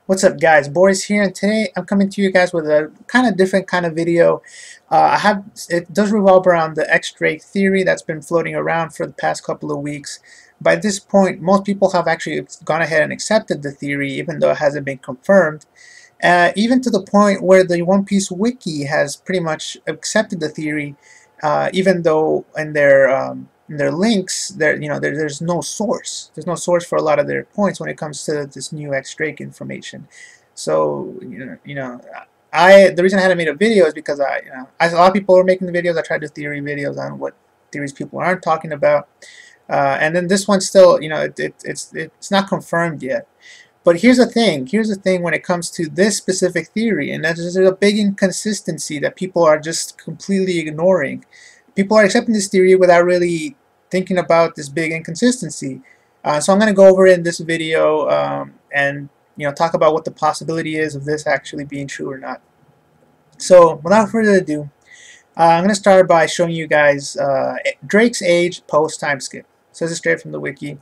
What's up, guys? Boris here, and today I'm coming to you guys with a kind of different kind of video. It does revolve around the X-Drake theory that's been floating around for the past couple of weeks. By this point, most people have actually gone ahead and accepted the theory, even though it hasn't been confirmed. Even to the point where the One Piece wiki has pretty much accepted the theory, even though in their links, there's no source. There's no source for a lot of their points when it comes to this new X-Drake information. So the reason I hadn't made a video is because a lot of people are making the videos. I tried to do theory videos on what theories people aren't talking about, and then this one still, it's not confirmed yet. But here's the thing. Here's the thing when it comes to this specific theory, and that is there's a big inconsistency that people are just completely ignoring. People are accepting this theory without really thinking about this big inconsistency. So I'm going to go over in this video and talk about what the possibility is of this actually being true or not. So without further ado, I'm going to start by showing you guys Drake's age post time skip. So this is straight from the wiki.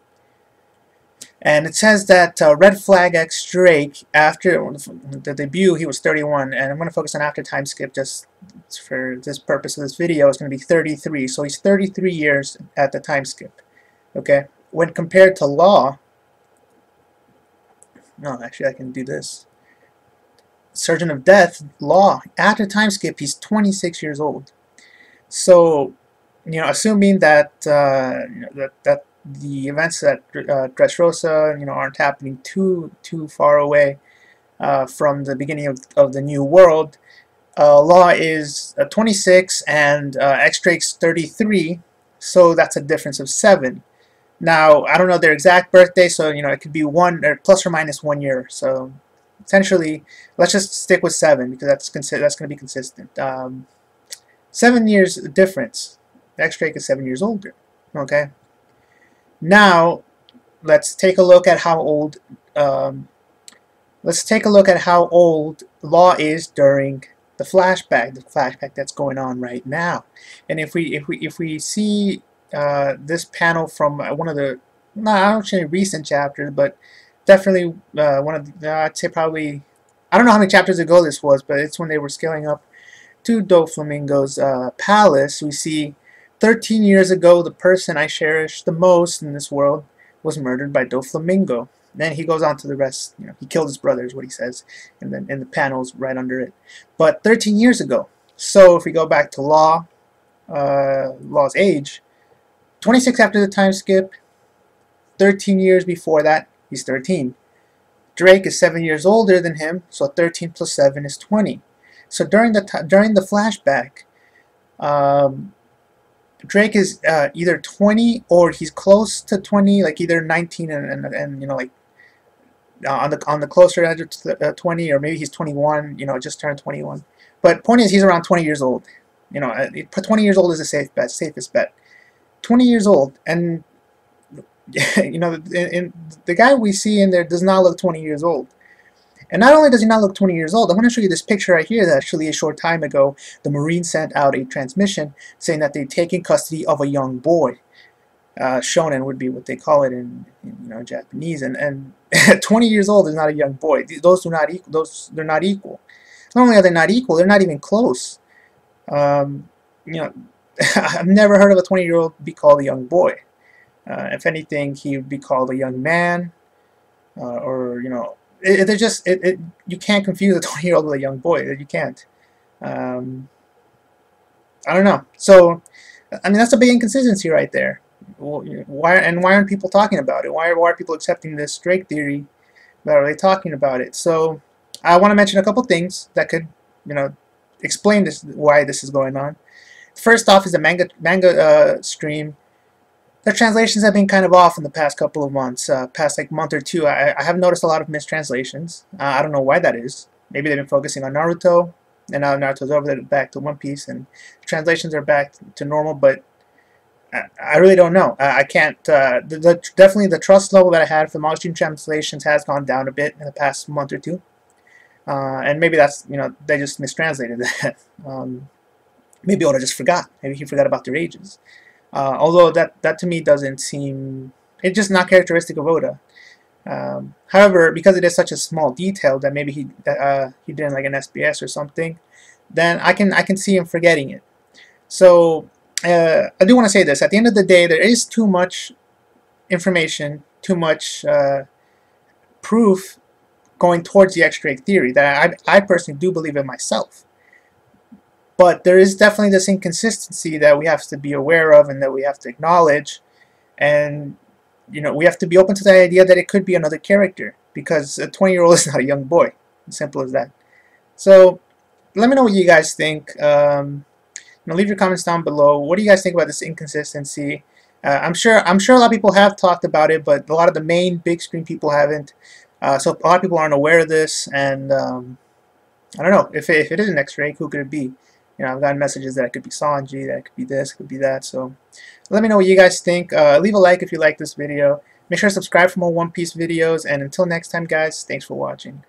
And it says that Red Flag X Drake, after the debut, he was 31, and I'm going to focus on after time skip just for this purpose of this video. It's going to be 33, so he's 33 years at the time skip. Okay, when compared to Law, no, actually I can do this. Surgeon of Death, Law, after time skip, he's 26 years old. So, assuming that that the events at Dressrosa, aren't happening too far away from the beginning of the new world. Law is 26 and X-Drake's 33, so that's a difference of 7. Now, I don't know their exact birthday, so it could be one or plus or minus 1 year. So essentially, let's just stick with 7 because that's going to be consistent. 7 years difference. X-Drake is 7 years older. Okay. Now, let's take a look at how old. Let's take a look at how old Law is during the flashback that's going on right now. And if we see this panel from one of the, I don't say recent chapters, but definitely one of the, I'd say probably, I don't know how many chapters ago this was, but it's when they were scaling up to Doflamingo's palace. We see 13 years ago, the person I cherish the most in this world was murdered by Doflamingo. Then he goes on to the rest. He killed his brother, is what he says, and then in the panels right under it. But 13 years ago. So if we go back to Law's age, 26 after the time skip, 13 years before that, he's 13. Drake is 7 years older than him, so 13 plus 7 is 20. So during the flashback, Drake is either 20 or he's close to 20, like either 19 and like on the closer edge of 20, or maybe he's 21, just turned 21. But point is, he's around 20 years old. 20 years old is a safest bet. 20 years old, and the guy we see in there does not look 20 years old. And not only does he not look 20 years old, I'm going to show you this picture right here that actually a short time ago the Marines sent out a transmission saying that they'd taken custody of a young boy. Shonen would be what they call it in Japanese, and 20 years old is not a young boy. They're not equal. Not only are they not equal, they're not even close. I've never heard of a 20-year-old be called a young boy. If anything, he would be called a young man, or you can't confuse a 20-year-old with a young boy. You can't. I don't know. So, that's a big inconsistency right there. Why aren't people talking about it? Why are people accepting this Drake theory? Why are they talking about it? So, I want to mention a couple things that could, explain this, why this is going on. First off is the manga stream. The translations have been kind of off in the past couple of months, past like month or two. I have noticed a lot of mistranslations. I don't know why that is. Maybe they've been focusing on Naruto, and now Naruto's over there, back to One Piece, and translations are back to normal, but I really don't know. I can't, definitely the trust level that I had for manga stream translations has gone down a bit in the past month or two. And maybe that's, they just mistranslated that. Maybe Oda just forgot. Maybe he forgot about their ages. Although that to me doesn't seem, it's just not characteristic of Oda. However, because it is such a small detail that maybe he did in like an SBS or something, then I can see him forgetting it. So I do want to say this. At the end of the day, there is too much information, too much proof going towards the X-ray theory that I personally do believe in myself. But there is definitely this inconsistency that we have to be aware of and that we have to acknowledge. And we have to be open to the idea that it could be another character, because a 20-year-old is not a young boy. As simple as that. So let me know what you guys think. Leave your comments down below. What do you guys think about this inconsistency? I'm sure a lot of people have talked about it, but a lot of the main big screen people haven't. So a lot of people aren't aware of this, and I don't know if it is an X-ray. Who could it be? I've gotten messages that it could be Sanji, that it could be this, it could be that. So let me know what you guys think. Leave a like if you like this video. Make sure to subscribe for more One Piece videos. And until next time, guys, thanks for watching.